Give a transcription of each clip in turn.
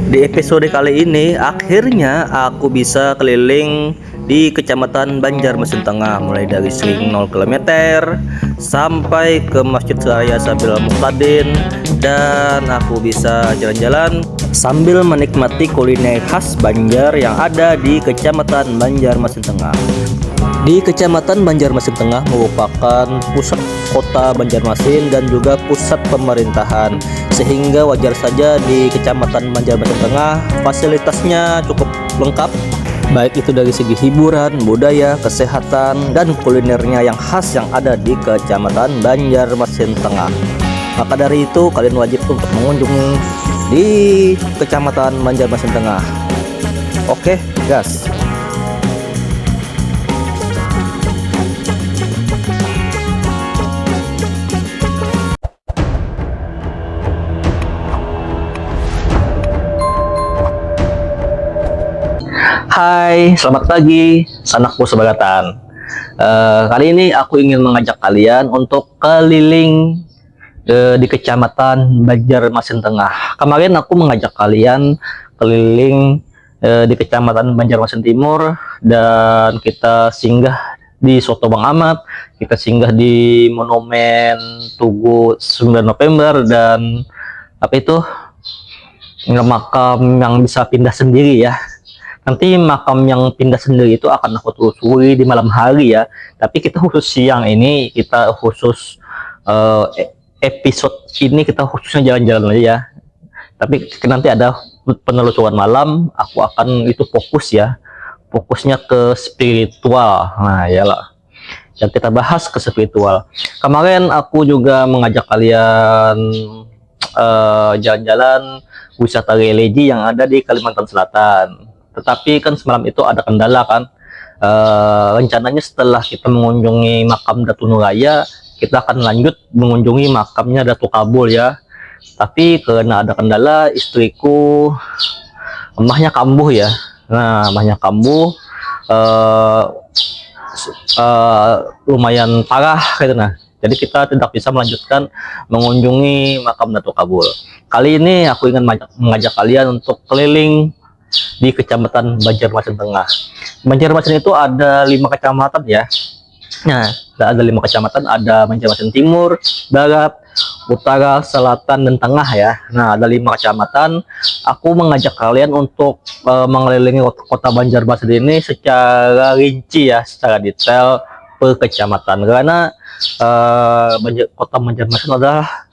Di episode kali ini akhirnya aku bisa keliling di Kecamatan Banjarmasin Tengah, mulai dari swing 0 km sampai ke Masjid Raya Sabil Muqtadin, dan aku bisa jalan-jalan sambil menikmati kuliner khas Banjar yang ada di Kecamatan Banjarmasin Tengah. Di Kecamatan Banjarmasin Tengah merupakan pusat kota Banjarmasin dan juga pusat pemerintahan, sehingga wajar saja di Kecamatan Banjarmasin Tengah fasilitasnya cukup lengkap, baik itu dari segi hiburan, budaya, kesehatan, dan kulinernya yang khas yang ada di Kecamatan Banjarmasin Tengah. Maka dari itu kalian wajib untuk mengunjungi di Kecamatan Banjarmasin Tengah. Oke, gas. Hai, selamat pagi, sanakku sebagatan. Kali ini aku ingin mengajak kalian untuk keliling di Kecamatan Banjarmasin Tengah. Kemarin aku mengajak kalian keliling di Kecamatan Banjarmasin Timur, dan kita singgah di Soto Bang Ahmad, kita singgah di Monumen Tugu 9 November, dan apa itu, makam yang bisa pindah sendiri ya. Nanti makam yang pindah sendiri itu akan aku telusuri di malam hari ya. Tapi kita khusus siang ini, kita khusus episode ini kita khususnya jalan-jalan aja ya. Tapi nanti ada penelusuran malam, aku akan itu fokus ya. Fokusnya ke spiritual. Nah, iyalah. Yang kita bahas ke spiritual. Kemarin aku juga mengajak kalian jalan-jalan wisata religi yang ada di Kalimantan Selatan. Tetapi kan semalam itu ada kendala kan. Rencananya setelah kita mengunjungi makam Datu Nuraya, kita akan lanjut mengunjungi makamnya Datu Kabul ya. Tapi karena ada kendala, istriku emahnya kambuh ya. Nah, emahnya kambuh, lumayan parah gitu. Nah, jadi kita tidak bisa melanjutkan mengunjungi makam Datu Kabul. Kali ini aku ingin mengajak kalian untuk keliling di Kecamatan Banjarmasin Tengah. Banjarmasin itu ada 5 kecamatan ya. Nah, ada 5 kecamatan, ada Banjarmasin Timur, Barat, Utara, Selatan, dan Tengah ya. Nah, ada 5 kecamatan. Aku mengajak kalian untuk mengelilingi kota Banjarmasin ini secara rinci ya, secara detail per kecamatan. Karena kota Banjarmasin adalah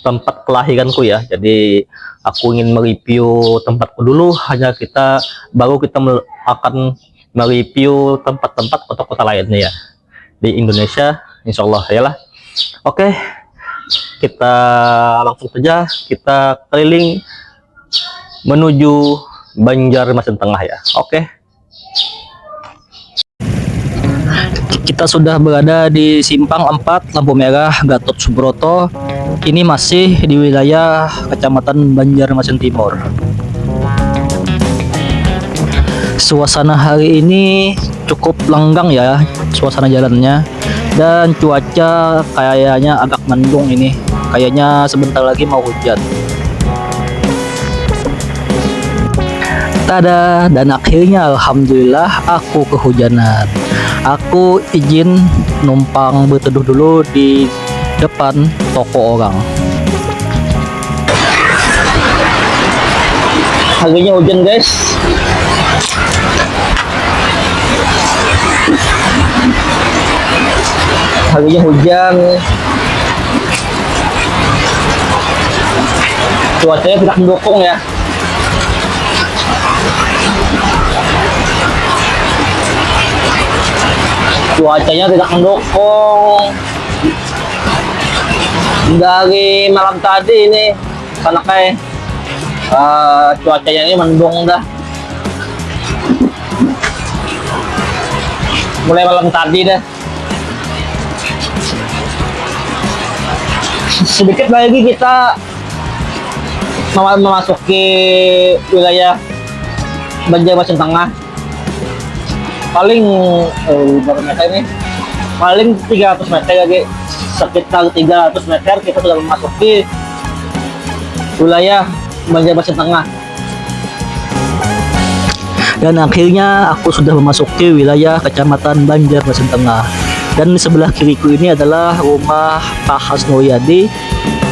tempat kelahiranku ya. Jadi aku ingin mereview tempatku dulu, hanya baru kita akan mereview tempat-tempat kota-kota lainnya ya di Indonesia, insya Allah ya lah. Oke, kita langsung saja kita keliling menuju Banjarmasin Tengah ya. Oke, kita sudah berada di Simpang 4 lampu merah Gatot Subroto. Ini masih di wilayah Kecamatan Banjarmasin Timur. Suasana hari ini cukup lenggang ya, suasana jalannya, dan cuaca kayaknya agak mendung ini. Kayaknya sebentar lagi mau hujan. Tada, dan akhirnya alhamdulillah aku kehujanan. Aku izin numpang berteduh dulu di depan toko orang. Harganya hujan guys. Harganya hujan. Cuacanya tidak mendukung ya. Cuacanya tidak mendukung. Dari malam tadi ini karena kayak cuacanya ini mendung dah. Mulai malam tadi dah. Sedikit lagi kita memasuki wilayah Banjarmasin Tengah. Paling berapa meter ini? Paling 300 meter lagi. Sekitar 300 meter kita sudah memasuki wilayah Banjarmasin Tengah. Dan akhirnya aku sudah memasuki wilayah Kecamatan Banjarmasin Tengah. Dan di sebelah kiriku ini adalah rumah Pak Hasno Yadi,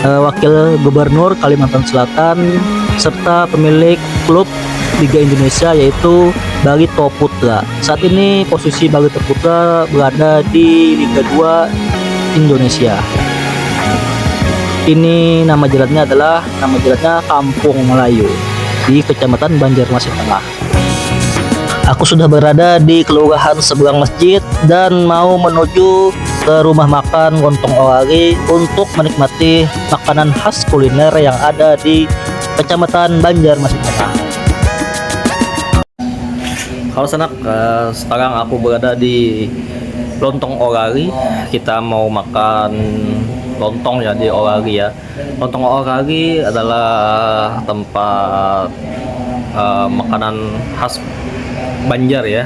Wakil Gubernur Kalimantan Selatan, serta pemilik klub Liga Indonesia yaitu Barito Putra. Saat ini posisi Barito Putra berada di Liga 2 Indonesia. Ini nama jalannya Kampung Melayu di Kecamatan Banjarmasin Tengah. Aku sudah berada di kelurahan seberang masjid dan mau menuju ke rumah makan Lontong Orari untuk menikmati makanan khas kuliner yang ada di Kecamatan Banjarmasin Tengah. Halo sanak, sekarang aku berada di Lontong Orari. Kita mau makan lontong ya di Orari ya. Lontong Orari adalah tempat makanan khas Banjar ya.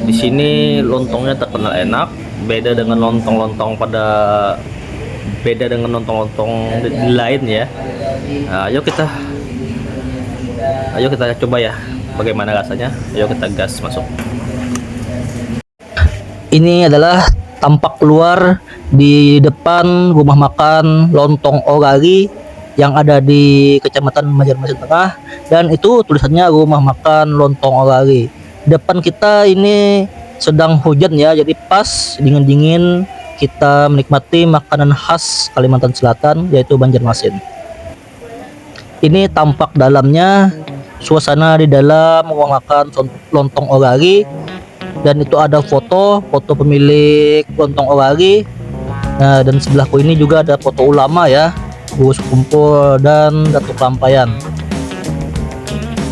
Di sini lontongnya terkenal enak, beda dengan lontong-lontong di lain ya. Nah, ayo kita coba ya, bagaimana rasanya. Ayo kita gas masuk. Ini adalah tampak keluar di depan rumah makan Lontong Orari yang ada di Kecamatan Banjarmasin Tengah, dan itu tulisannya rumah makan Lontong Orari. Depan kita ini sedang hujan ya, jadi pas dingin-dingin kita menikmati makanan khas Kalimantan Selatan yaitu Banjarmasin. Ini tampak dalamnya, suasana di dalam rumah makan Lontong Orari, dan itu ada foto pemilik Lontong Orari. Nah, dan sebelahku ini juga ada foto ulama ya, Gus Kumpul dan Datuk Lampayan.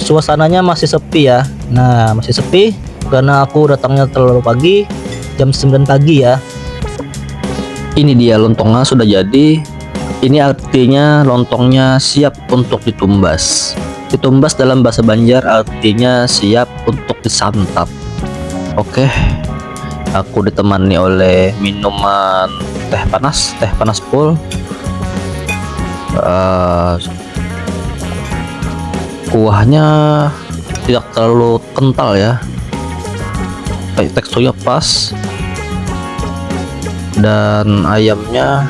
Suasananya masih sepi ya. Nah, masih sepi karena aku datangnya terlalu pagi, jam 9 pagi ya. Ini dia lontongnya sudah jadi. Ini artinya lontongnya siap untuk ditumbas. Ditumbas dalam bahasa Banjar artinya siap untuk disantap. Oke. Aku ditemani oleh minuman teh panas full. Kuahnya tidak terlalu kental ya, teksturnya pas, dan ayamnya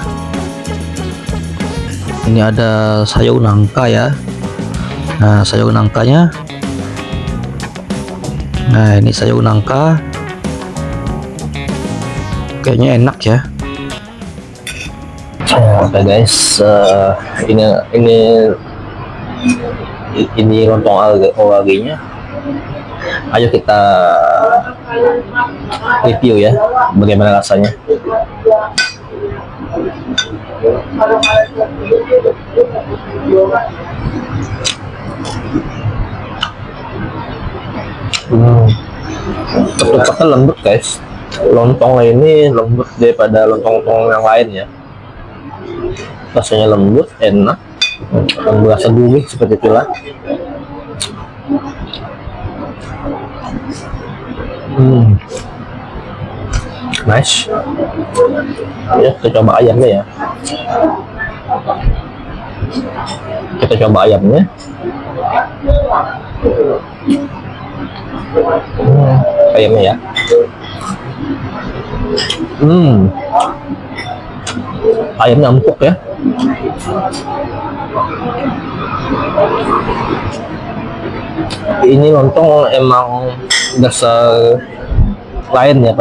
ini ada sayur nangka ya. Nah, sayur nangkanya, nah ini sayur nangka, kayaknya enak ya. Oke guys, ini lontong orarinya. Ayo kita review ya, bagaimana rasanya. Ketukatnya lembut guys. Lontong ini lembut daripada lontong yang lain ya. Rasanya lembut, enak, dan berasa gurih seperti itulah. Nice. Ya, kita coba ayamnya ya. Ayamnya ya. Ayamnya empuk ya. Ini lontong emang dasar lain ya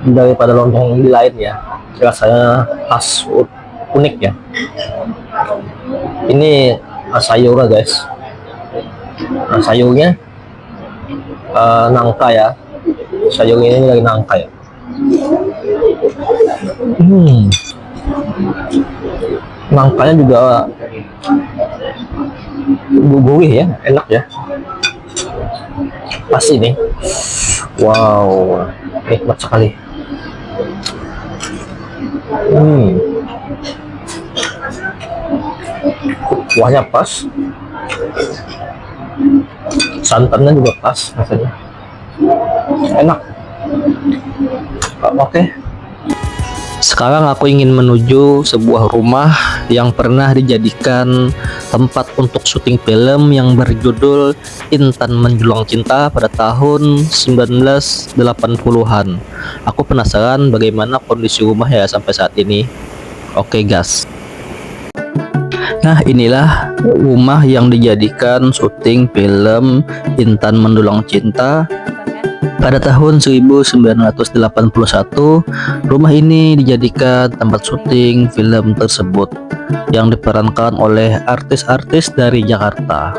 daripada lontong di lain ya. Rasanya khas, unik ya. Ini sayurnya guys. Nah, sayurnya nangka ya. Sayur ini dari nangka ya. Nangkanya juga gurih ya, enak ya. Pas ini. Wow, nikmat sekali. Kuahnya pas, santannya juga pas rasanya, enak. Oke. Sekarang aku ingin menuju sebuah rumah yang pernah dijadikan tempat untuk syuting film yang berjudul Intan Menjulang Cinta pada tahun 1980-an. Aku penasaran bagaimana kondisi rumah ya sampai saat ini. Oke gas. Nah, inilah rumah yang dijadikan syuting film Intan Mendulang Cinta pada tahun 1981. Rumah ini dijadikan tempat syuting film tersebut yang diperankan oleh artis-artis dari Jakarta.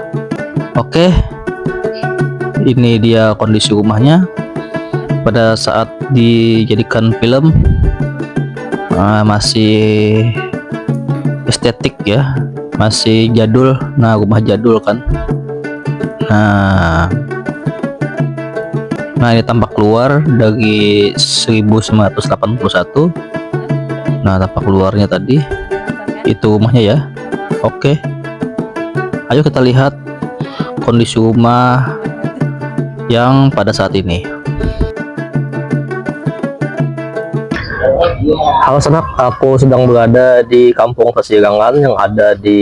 Oke, ini dia kondisi rumahnya pada saat dijadikan film. Masih estetik ya, masih jadul. Nah, rumah jadul kan. Nah, ini tampak keluar dari 1981. Nah, tampak keluarnya tadi itu rumahnya ya. Oke, ayo kita lihat kondisi rumah yang pada saat ini. Halo sanak, aku sedang berada di Kampung Kasirangan yang ada di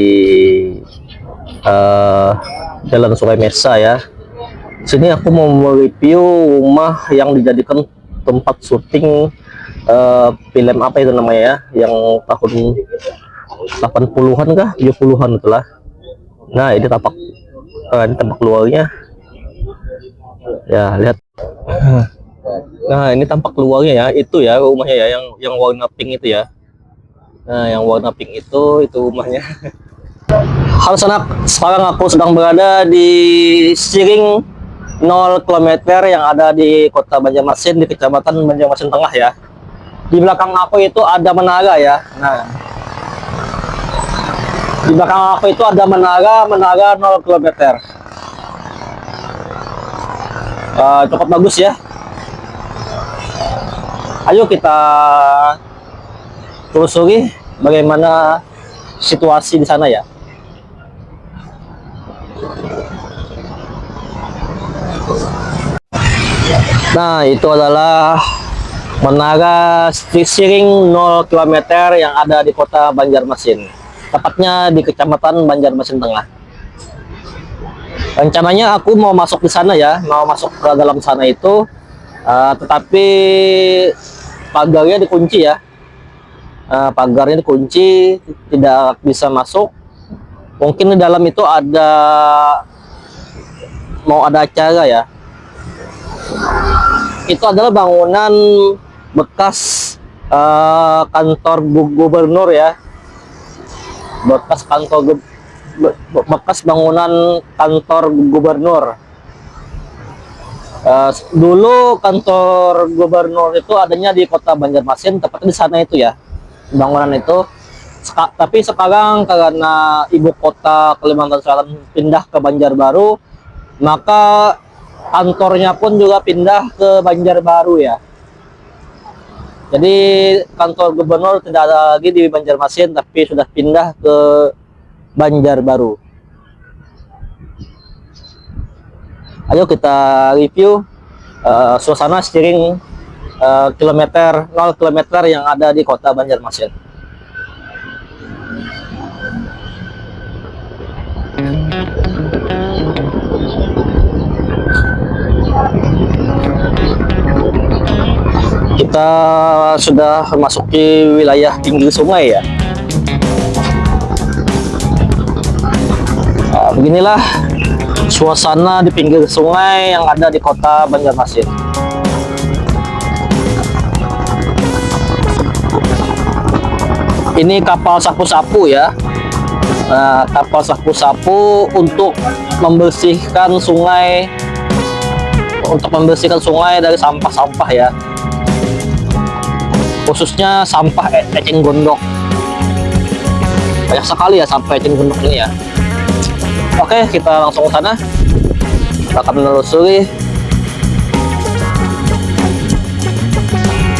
Jalan Sungai Mesa ya. Sini aku mau mereview rumah yang dijadikan tempat syuting film apa itu namanya ya, yang tahun 80-an kah, 70-an itulah. Nah, ini tampak keluarnya. Ya, lihat. Nah, ini tampak keluarnya ya, itu ya rumahnya ya, yang warna pink itu ya. Nah, yang warna pink itu rumahnya. Halo sanak, sekarang aku sedang berada di Siring 0 km yang ada di Kota Banjarmasin, di Kecamatan Banjarmasin Tengah ya. Di belakang aku itu ada menara ya. Nah, di belakang aku itu ada menara 0 km. Cukup bagus ya. Ayo kita telusuri bagaimana situasi di sana ya. Nah, itu adalah menara Siring 0 km yang ada di Kota Banjarmasin, tepatnya di Kecamatan Banjarmasin Tengah. Rencananya aku mau masuk di sana ya, mau masuk ke dalam sana itu, tetapi pagarnya dikunci ya. Pagarnya dikunci, tidak bisa masuk. Mungkin di dalam itu mau ada acara ya. Itu adalah bangunan bekas kantor gubernur ya, bekas bangunan kantor gubernur. Dulu kantor gubernur itu adanya di Kota Banjarmasin, tepatnya di sana itu ya, bangunan itu. Tapi sekarang karena ibu kota Kalimantan Selatan pindah ke Banjarbaru, maka kantornya pun juga pindah ke Banjarbaru ya. Jadi kantor gubernur tidak ada lagi di Banjarmasin, tapi sudah pindah ke Banjarbaru. Ayo kita review suasana Siring 0 km yang ada di Kota Banjarmasin. Kita sudah memasuki wilayah pinggir sungai ya. Beginilah suasana di pinggir sungai yang ada di Kota Banjarmasin. Ini kapal sapu-sapu ya. Kapal sapu-sapu untuk membersihkan sungai, dari sampah-sampah ya, khususnya sampah eceng gondok. Banyak sekali ya sampah eceng gondok ini ya. Oke, kita langsung ke sana. Kita akan menelusuri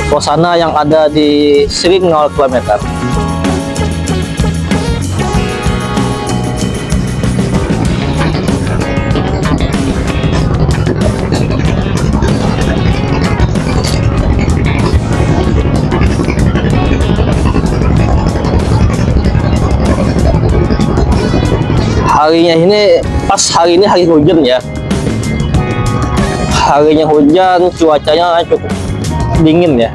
suasana yang ada di Siring 0 km. harinya ini pas hari ini hari hujan ya. Harinya hujan, cuacanya cukup dingin ya.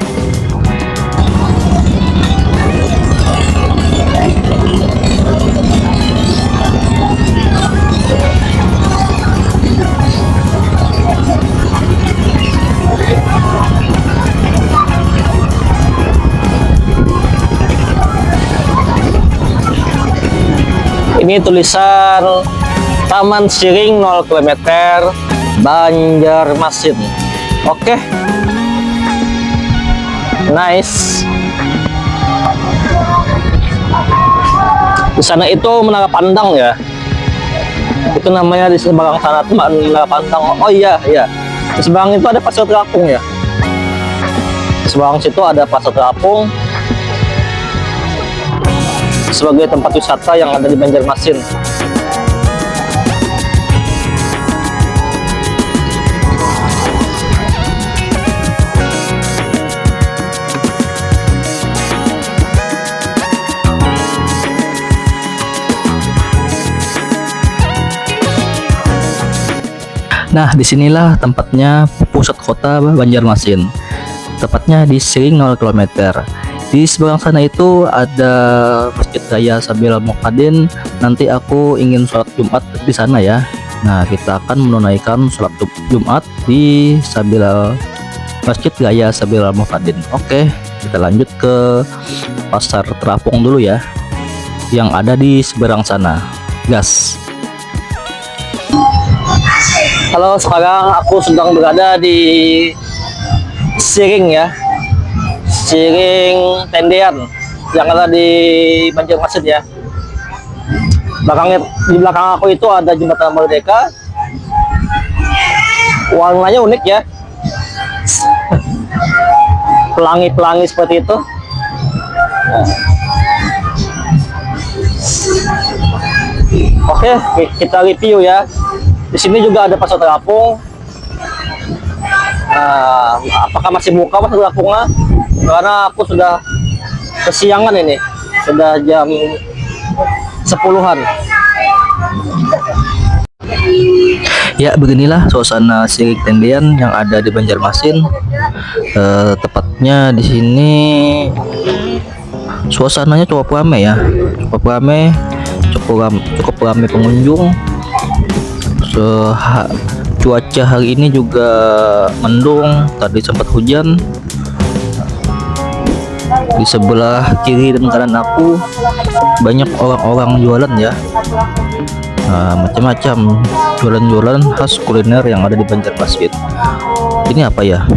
Ini tulisan Taman Siring 0 km Banjarmasin. Oke. Nice. Di sana itu Menara Pandang ya. Itu namanya di seberang sana tuh Menara Pandang. Oh iya, iya. Di seberang itu ada Pasar Terapung ya. Di seberang situ ada Pasar Terapung sebagai tempat wisata yang ada di Banjarmasin. Nah, disinilah tempatnya pusat kota Banjarmasin. Tepatnya di Siring 0 km. Di seberang sana itu ada Masjid Raya Sabil Al-Muqaddim. Nanti aku ingin sholat Jumat di sana ya. Nah, kita akan menunaikan sholat Jumat di Masjid Raya Sabil Al-Muqaddim. Oke, kita lanjut ke Pasar Terapung dulu ya, yang ada di seberang sana. Gas. Halo, sekarang aku sedang berada di Siring ya. Siring Tendean yang ada di Banjarmasin ya. Di belakang aku itu ada Jembatan Merdeka. Warnanya unik ya. Pelangi-pelangi seperti itu. Oke, kita review ya. Di sini juga ada Pasar Terapung. Nah, apakah masih buka Pasar Terapungnya? Karena aku sudah kesiangan ini, sudah jam 10-an. Ya, beginilah suasana Siring Tendean yang ada di Banjarmasin. Tepatnya di sini suasananya cukup ramai ya, cukup ramai pengunjung. Cuaca hari ini juga mendung, tadi sempat hujan. Di sebelah kiri dan kanan aku banyak orang-orang jualan ya, macam-macam jualan-jualan khas kuliner yang ada di Banjarmasin. Ini apa ya?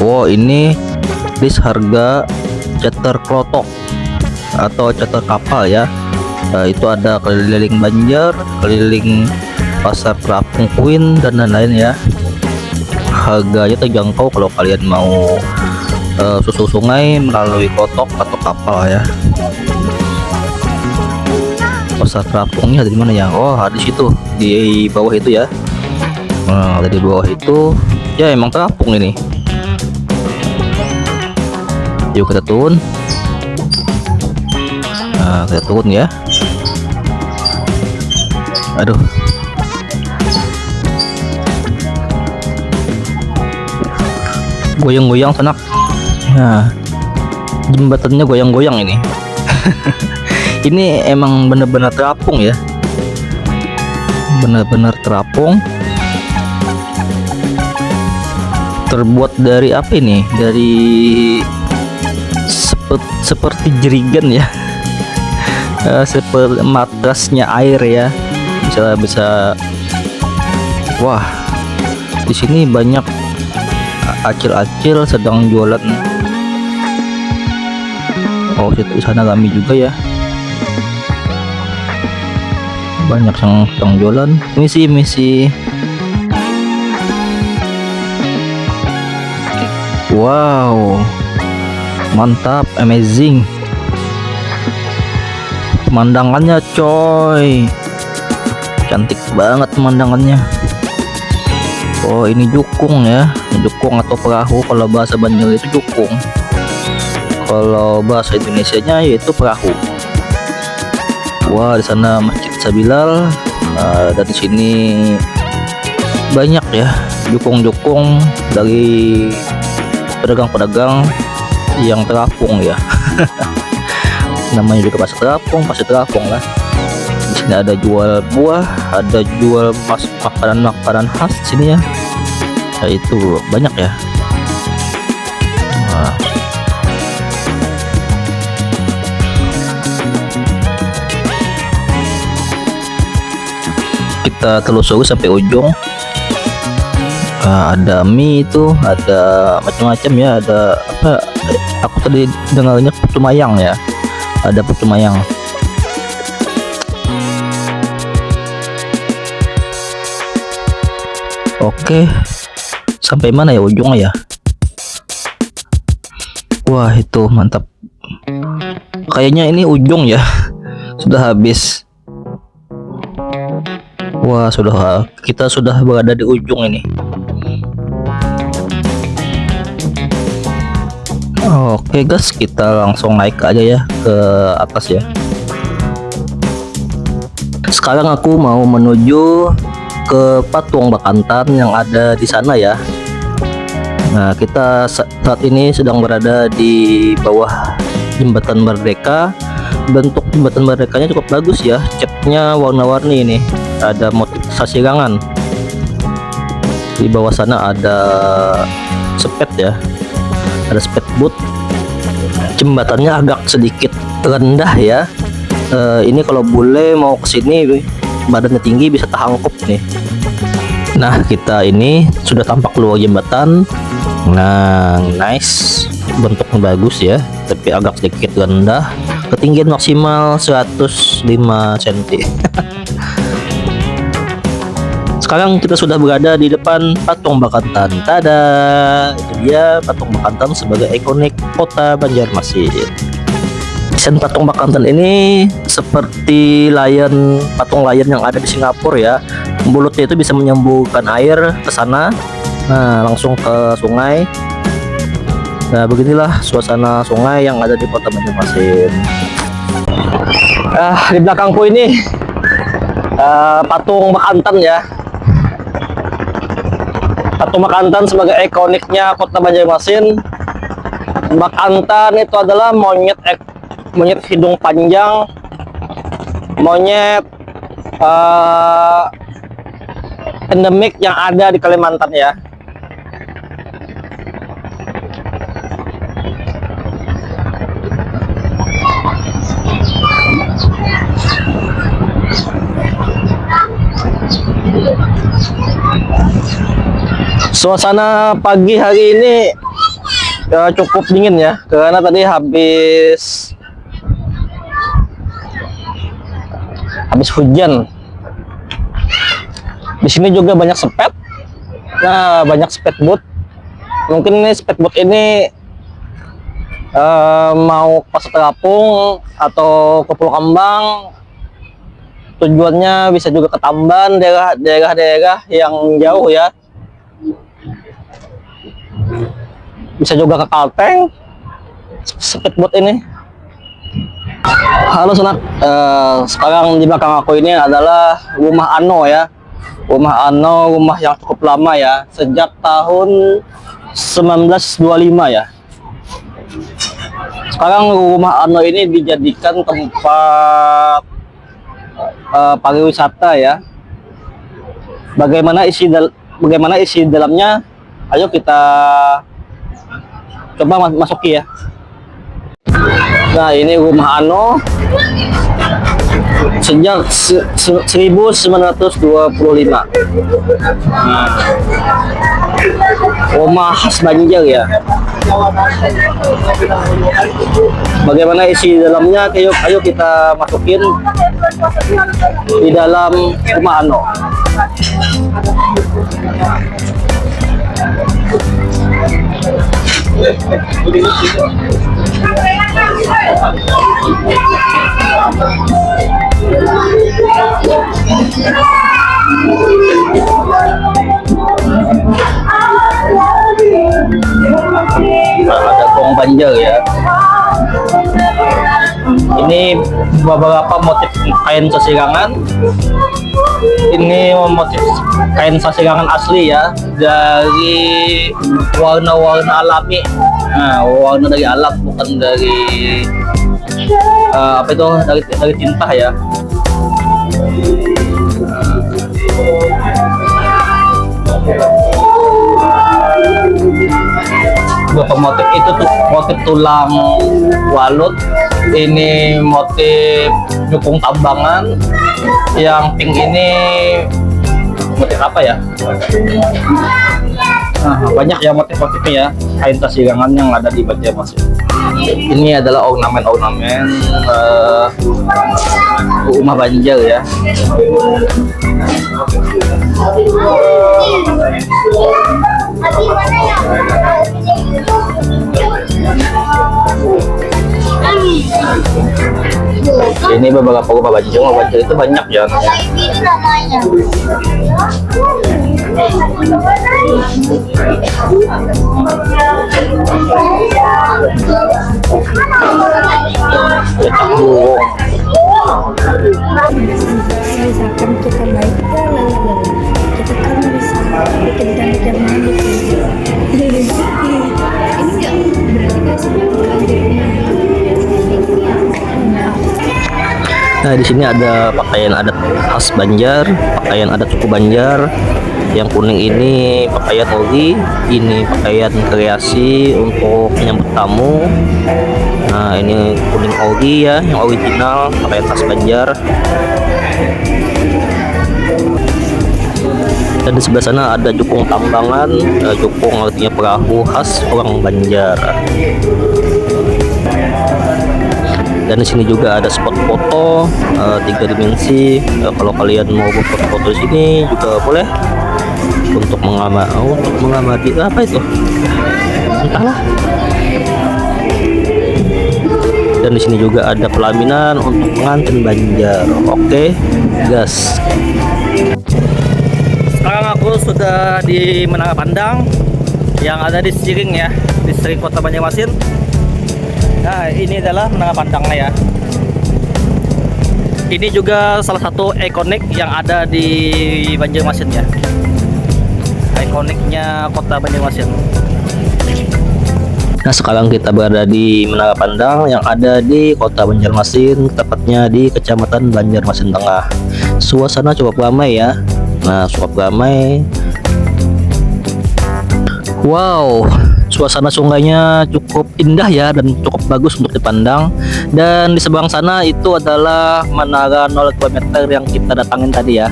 Oh, ini list harga charter klotok atau charter kapal ya. Itu ada keliling Banjar, keliling Pasar Terapung Queen dan lain-lain ya. Harganya terjangkau kalau kalian mau susur sungai melalui klotok atau kapal ya. Pasar Terapungnya ada di mana ya? Oh, ada di situ, di bawah itu ya. Nah, ada di bawah itu ya, emang terapung ini. Yuk kita turun. Nah, kita turun ya. Aduh, goyang-goyang sanak. Nah, jembatannya goyang-goyang ini. Ini emang bener-bener terapung ya, bener-bener terapung. Terbuat dari apa ini? Dari seperti jerigen ya. Seperti matrasnya air ya. Bisa. Wah, di sini banyak acil-acil sedang jualan. Oh, di sana kami juga ya. Banyak yang sedang jualan. Misi. Wow, mantap, amazing. Pemandangannya coy, cantik banget pemandangannya. Oh, ini jukung ya, jukung atau perahu. Kalau bahasa Banjar itu jukung, kalau bahasa Indonesianya yaitu perahu. Wah, di sana Masjid Sabilal. Dan di sini banyak ya jukung-jukung dari pedagang-pedagang yang terapung ya. Namanya juga pasar terapung lah. Di sini ada jual buah, ada jual makanan khas di sini ya. Nah, itu banyak ya. Nah. Kita telusuri sampai ujung. Ada mie itu, ada macam-macam ya, ada apa, aku tadi dengarnya putu mayang ya, ada putu mayang. Oke, sampai mana ya ujungnya ya? Wah, itu mantap, kayaknya ini ujung ya. Sudah habis. Wah, kita sudah berada di ujung ini. Oke guys, kita langsung naik aja ya ke atas ya. Sekarang aku mau menuju ke patung Bekantan yang ada di sana ya. Nah, kita saat ini sedang berada di bawah jembatan Merdeka. Bentuk jembatan Merdekanya cukup bagus ya, catnya warna-warni ini, ada motif sasirangan. Di bawah sana ada sepet ya, ada speedboat. Jembatannya agak sedikit rendah ya. Ini kalau bule mau kesini badannya tinggi bisa terangkup nih. Nah, kita ini sudah tampak keluar jembatan. Nah, nice, bentuknya bagus ya, tapi agak sedikit rendah. Ketinggian maksimal 105 cm. Sekarang kita sudah berada di depan patung Bekantan. Tada, itu dia patung Bekantan sebagai ikonik kota Banjarmasin. Desain patung Bekantan ini seperti patung lion yang ada di Singapura ya. Mulutnya itu bisa menyembuhkan air ke sana. Nah, langsung ke sungai. Nah, beginilah suasana sungai yang ada di kota Banjarmasin. Di belakangku ini patung Bekantan ya. Patung Bekantan sebagai ikoniknya kota Banjarmasin. Bekantan itu adalah monyet hidung panjang, monyet endemik yang ada di Kalimantan ya. Suasana pagi hari ini cukup dingin ya, karena tadi habis hujan. Di sini juga banyak sepet. Nah, banyak speedboat. Mungkin ini speedboat ini mau ke Pasar Terapung atau ke Pulau Kambang. Tujuannya bisa juga ke Tamban, daerah-daerah yang jauh ya. Bisa juga ke Kalteng speedboat ini. Halo Sonak, sekarang di belakang aku ini adalah rumah Ano ya. Rumah Ano, rumah yang cukup lama ya, sejak tahun 1925 ya. Sekarang rumah Ano ini dijadikan tempat pariwisata ya. Bagaimana isi dalamnya? Ayo kita coba masuki ya. Nah, ini rumah Ano sejak 1925. Rumah khas Banjar ya. Bagaimana isi dalamnya? Ayo kita masukin di dalam rumah Ano. Ada gong Banjar ya. Ini beberapa motif kain sasirangan. Ini motif kain sasirangan asli ya, dari warna-warna alami. Nah, warna dari alam, bukan dari apa itu, dari tinta ya. Beberapa motif itu tuh motif tulang walut, ini motif nyukung tambangan, yang pink ini motif apa ya? Nah, banyak ya motif-motifnya ya, kain sasirangan yang ada di Banjarmasin. Ini adalah ornamen-ornamen rumah Banjar ya. Ini beberapa rumah Banjar. Rumah Banjar itu banyak ya. Cetak burung. Misalkan kita naik kita kan bisa bikin dan manis. Ini enggak berarti kan Nah, di sini ada pakaian adat khas Banjar, pakaian adat suku Banjar. Yang kuning ini pakaian ori, ini pakaian kreasi untuk menyambut tamu. Nah, ini kuning ori ya, yang original, pakaian khas Banjar. Dan di sebelah sana ada jukung tambangan, jukung artinya perahu khas orang Banjar. Dan di sini juga ada spot foto 3 dimensi. Kalau kalian mau foto-foto di sini juga boleh, untuk mengamati apa itu, entahlah. Dan di sini juga ada pelaminan untuk pengantin Banjar. Oke, gas. Sekarang aku sudah di Menara Pandang yang ada di Siring ya, di Siring Kota Banjarmasin. Nah, ini adalah Menara Pandangnya ya. Ini juga salah satu ikonik yang ada di Banjarmasin ya. Ikoniknya Kota Banjarmasin. Nah, sekarang kita berada di Menara Pandang yang ada di Kota Banjarmasin, tepatnya di Kecamatan Banjarmasin Tengah. Suasana cukup ramai ya. Nah, cukup ramai. Wow, suasana sungainya cukup indah ya, dan cukup bagus untuk dipandang. Dan di seberang sana itu adalah menara 0 km yang kita datangin tadi ya.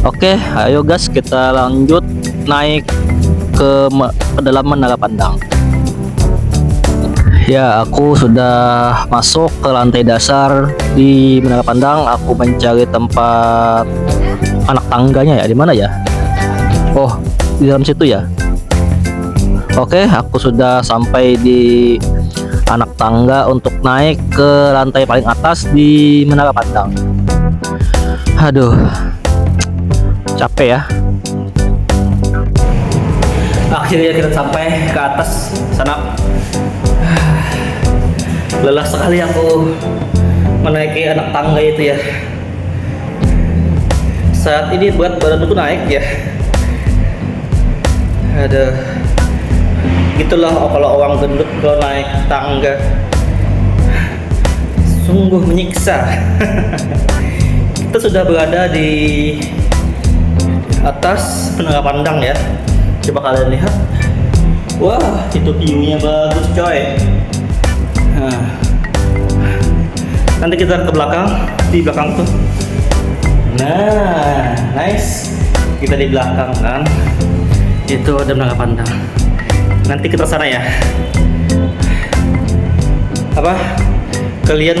Oke, ayo guys, kita lanjut naik ke dalam Menara Pandang. Ya, aku sudah masuk ke lantai dasar di Menara Pandang. Aku mencari tempat anak tangganya ya. Di mana ya? Oh, di dalam situ ya. Oke, aku sudah sampai di anak tangga untuk naik ke lantai paling atas di Menara Pandang. Aduh, capek ya. Akhirnya kita sampai ke atas sana. Lelah sekali aku menaiki anak tangga itu ya. Saat ini berat badanku naik ya. Aduh, gitulah kalau orang gendut kalau naik tangga, sungguh menyiksa. Kita sudah berada di atas Menara Pandang ya. Coba kalian lihat. Wah, itu view-nya bagus coy. Nah, nanti kita ke belakang, di belakang tuh. Nah, nice. Kita di belakang kan. Itu ada Menara Pandang. Nanti kita sana ya. Apa? Kalian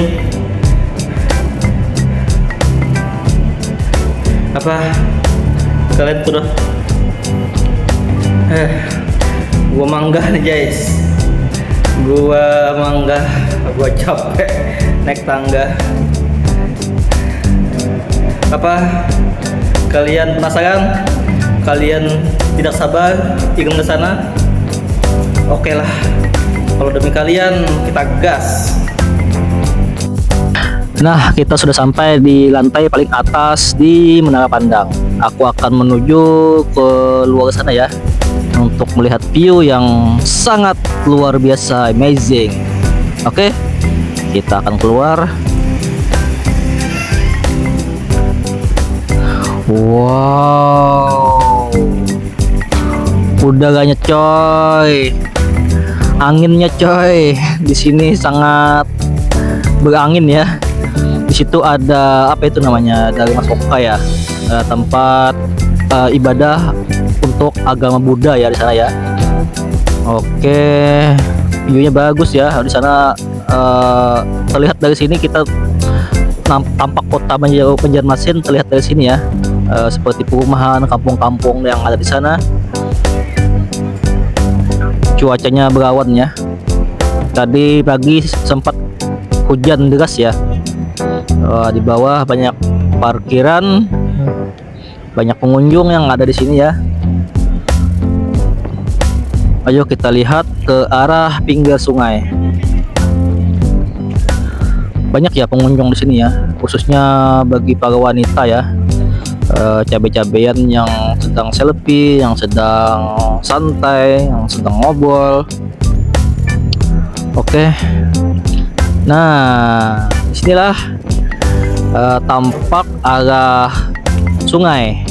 udah gua manggah nih guys. Gua capek naik tangga. Apa? Kalian penasaran? Kalian tidak sabar ingin ke sana? Oke lah, kalau demi kalian kita gas. Nah, kita sudah sampai di lantai paling atas di Menara Pandang. Aku akan menuju ke luar sana ya, untuk melihat view yang sangat luar biasa, amazing. Oke, kita akan keluar. Wow, udaranya coy, anginnya coy, di sini sangat berangin ya. Di situ ada apa itu namanya, dari Masoka ya, tempat ibadah untuk agama Buddha ya di sana ya. Oke, view-nya bagus ya di sana. Terlihat dari sini, kita tampak kota Banjarmasin terlihat dari sini ya, seperti perumahan, kampung-kampung yang ada di sana. Cuacanya berawan ya. Tadi pagi sempat hujan deras ya. Di bawah banyak parkiran, banyak pengunjung yang ada di sini ya. Ayo kita lihat ke arah pinggir sungai. Banyak ya pengunjung di sini ya, khususnya bagi para wanita ya. Cabai-cabean yang sedang selfie, yang sedang santai, yang sedang ngobrol. Oke. Nah, disinilah tampak arah Sungai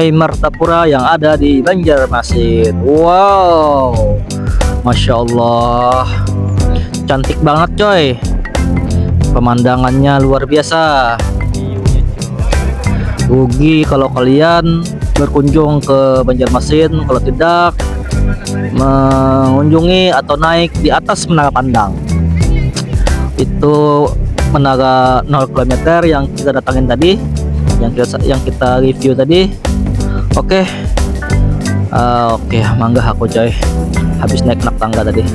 Martapura yang ada di Banjarmasin. Wow, Masya Allah, cantik banget coy. Pemandangannya luar biasa. Rugi kalau kalian berkunjung ke Banjarmasin kalau tidak mengunjungi atau naik di atas Menara Pandang. Itu menara 0 km yang kita datangin tadi, yang kita review tadi. Oke, mangga aku coy, habis naik tangga tadi.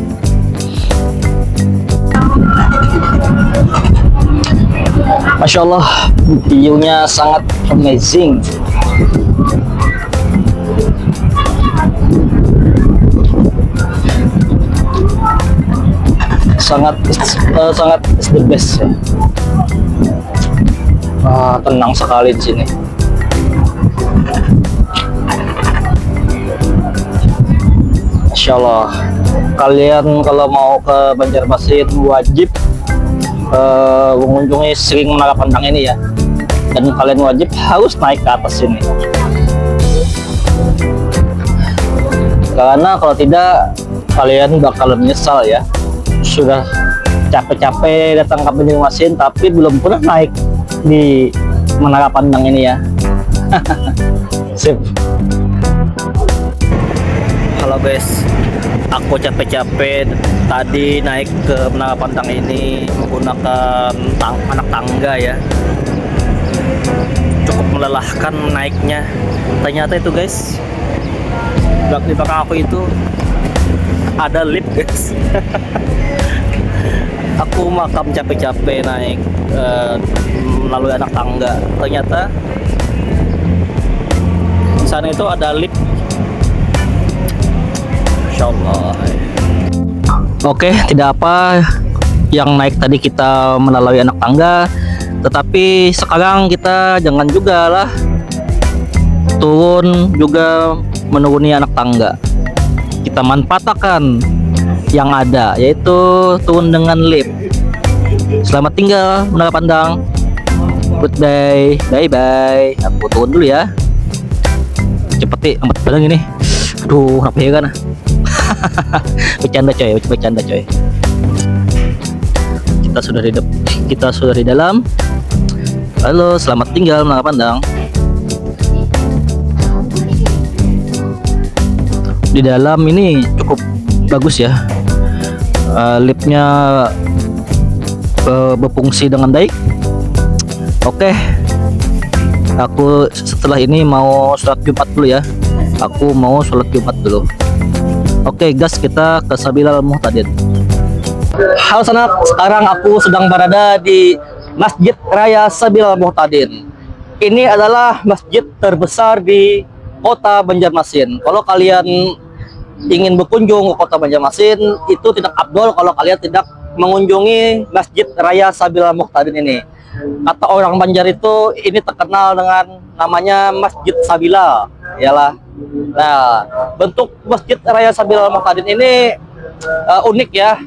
Masya Allah, view-nya sangat amazing. Sangat is the best ya. Tenang sekali di sini. Masya Allah, kalian kalau mau ke Banjarmasin wajib mengunjungi sering Menara Pandang ini ya, dan kalian wajib harus naik ke atas sini, karena kalau tidak kalian bakal menyesal ya. Sudah capek-capek datang ke Banjarmasin tapi belum pernah naik di Menara Pandang ini ya. Sip. Halo guys, aku capek-capek tadi naik ke Menara Pandang ini menggunakan anak tangga ya. Cukup melelahkan naiknya. Ternyata itu guys, di belakang aku itu ada lift guys. Aku makam capek-capek naik melalui anak tangga. Ternyata di sana itu ada lift. Masya Allah. Oke, tidak apa yang naik tadi kita melalui anak tangga, tetapi sekarang kita jangan juga lah turun juga menuruni anak tangga. Kita manfaatkan yang ada, yaitu turun dengan lift. Selamat tinggal Menara Pandang. Goodbye, bye-bye. Aku turun dulu ya. Cepet amat padang ini. Aduh, apa ya kan? Bercanda coy. Kita sudah di dalam. Halo, selamat tinggal Menara Pandang. Di dalam ini cukup bagus ya. Liftnya berfungsi dengan baik. Oke, aku setelah ini mau sholat Jumat dulu ya. Aku mau sholat Jumat dulu. Oke guys, kita ke Sabilal Muhtadin. Halo sanak, sekarang aku sedang berada di Masjid Raya Sabilal Muhtadin. Ini adalah masjid terbesar di kota Banjarmasin. Kalau kalian ingin berkunjung ke kota Banjarmasin, itu tidak afdol kalau kalian tidak mengunjungi Masjid Raya Sabilal Muhtadin ini. Kata orang Banjar itu ini terkenal dengan namanya Masjid Sabila, ialah. Nah, bentuk Masjid Raya Sabilal Muhtadin ini unik ya.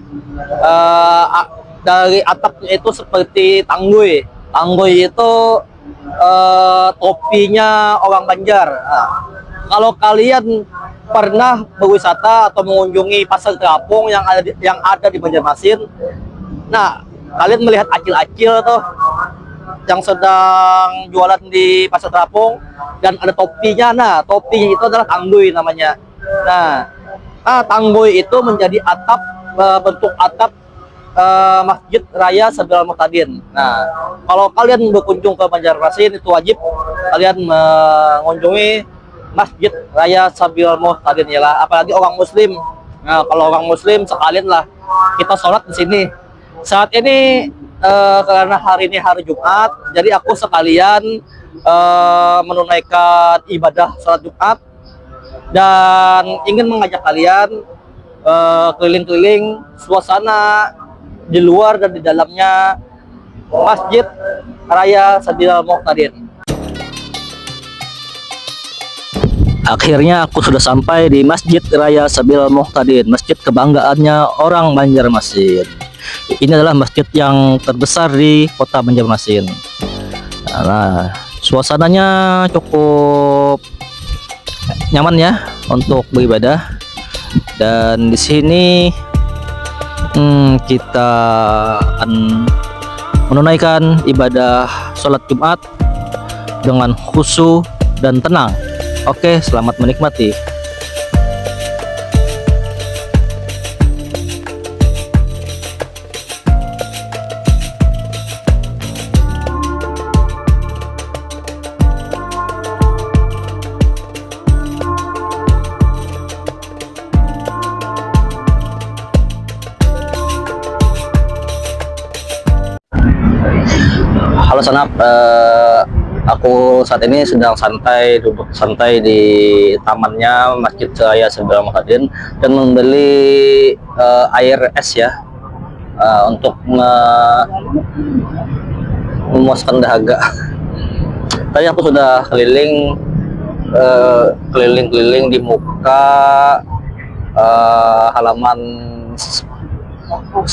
Dari atapnya itu seperti tangguy. Tangguy itu topinya orang Banjar. Nah, kalau kalian pernah berwisata atau mengunjungi pasar terapung yang ada di Banjarmasin, nah kalian melihat acil-acil tuh yang sedang jualan di pasar terapung dan ada topinya. Nah, topinya itu adalah tangguy namanya. Nah, tangguy itu menjadi atap, bentuk atap Masjid Raya Sabilal Muhtadin. Nah, kalau kalian berkunjung ke Banjarmasin itu wajib kalian mengunjungi Masjid Raya Sabilal Muhtadin ya lah. Apalagi orang Muslim. Nah, kalau orang Muslim sekalian lah kita sholat di sini. Saat ini karena hari ini hari Jumat, jadi aku sekalian menunaikan ibadah sholat Jumat dan ingin mengajak kalian keliling-keliling suasana di luar dan di dalamnya Masjid Raya Sabilal Muhtadin. Akhirnya aku sudah sampai di Masjid Raya Sabilal Muhtadin, masjid kebanggaannya orang Banjarmasin. Ini adalah masjid yang terbesar di kota Banjarmasin. Nah, suasananya cukup nyaman ya untuk beribadah. Dan di sini kita akan menunaikan ibadah sholat Jumat dengan khusyuk dan tenang. Oke, selamat menikmati. Halo Sanap, aku saat ini sedang duduk santai di tamannya Masjid Raya Sabilal Muhtadin dan membeli air es ya, untuk memuaskan dahaga. Tadi aku sudah keliling di muka halaman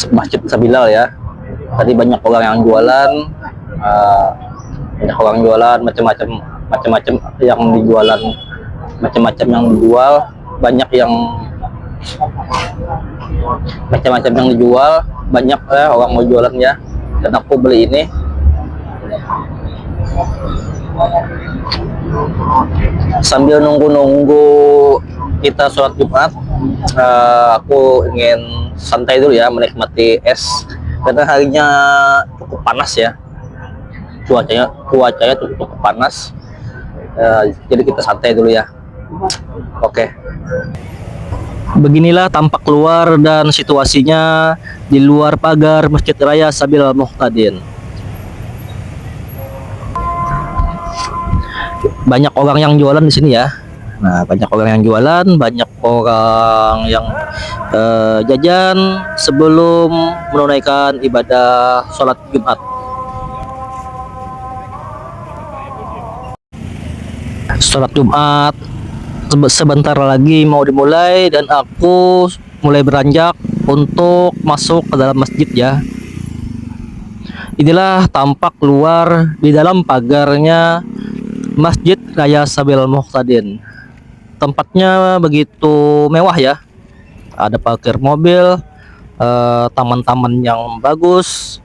Masjid Sabilal ya. Tadi banyak orang yang jualan, macam-macam yang dijualan, macam-macam yang dijual, banyak yang macam-macam yang dijual, banyak orang mau jualan ya. Dan aku beli ini. Sambil nunggu kita sholat Jumat, aku ingin santai dulu ya, menikmati es. Karena harinya cukup panas ya, cuacanya cukup panas, jadi kita santai dulu ya. Oke. Beginilah tampak luar dan situasinya di luar pagar Masjid Raya Sabilal Muhtadin. Banyak orang yang jualan di sini ya. Nah, banyak orang yang jualan, banyak orang yang jajan sebelum menunaikan ibadah sholat Jumat. Sholat Jumat sebentar lagi mau dimulai dan aku mulai beranjak untuk masuk ke dalam masjid ya. Inilah tampak luar di dalam pagarnya Masjid Raya Sabilal Muhtadin. Tempatnya begitu mewah ya. Ada parkir mobil, taman-taman yang bagus.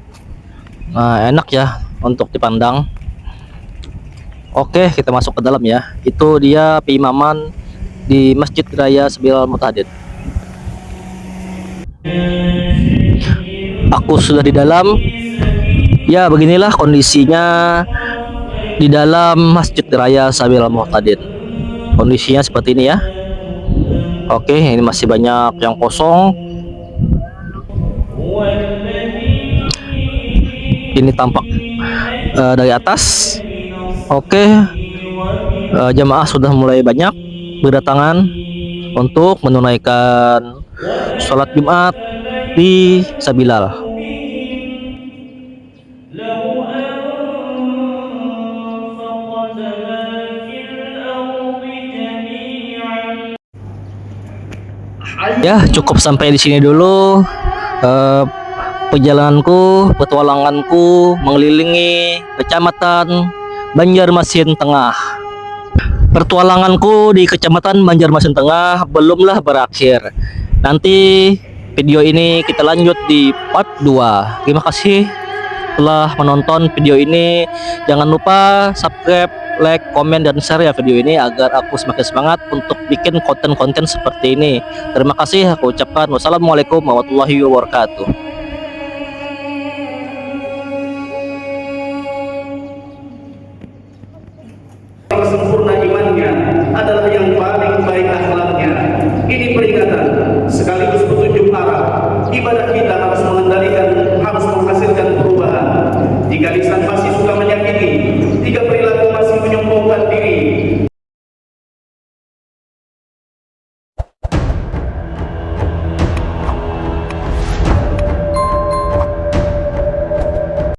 Nah, enak ya untuk dipandang. Oke, kita masuk ke dalam ya. Itu dia peimaman di Masjid Raya Sabilal Muhtadin. Aku sudah di dalam. Ya, beginilah kondisinya di dalam Masjid Raya Sabilal Muhtadin. Kondisinya seperti ini ya. Oke, ini masih banyak yang kosong. Ini tampak dari atas. Oke, jamaah sudah mulai banyak berdatangan untuk menunaikan sholat Jumat Fi Sabilal. Ya, cukup sampai di sini dulu perjalananku, petualanganku mengelilingi Kecamatan Banjarmasin Tengah. Pertualanganku di Kecamatan Banjarmasin Tengah belumlah berakhir. Nanti video ini kita lanjut di part 2. Terima kasih telah menonton video ini. Jangan lupa subscribe, like, komen, dan share ya video ini agar aku semakin semangat untuk bikin konten-konten seperti ini. Terima kasih aku ucapkan. Wassalamualaikum warahmatullahi wabarakatuh. Sempurna imannya adalah yang paling baik akhlaknya. Ini peringatan sekaligus petunjuk arah ibadah kita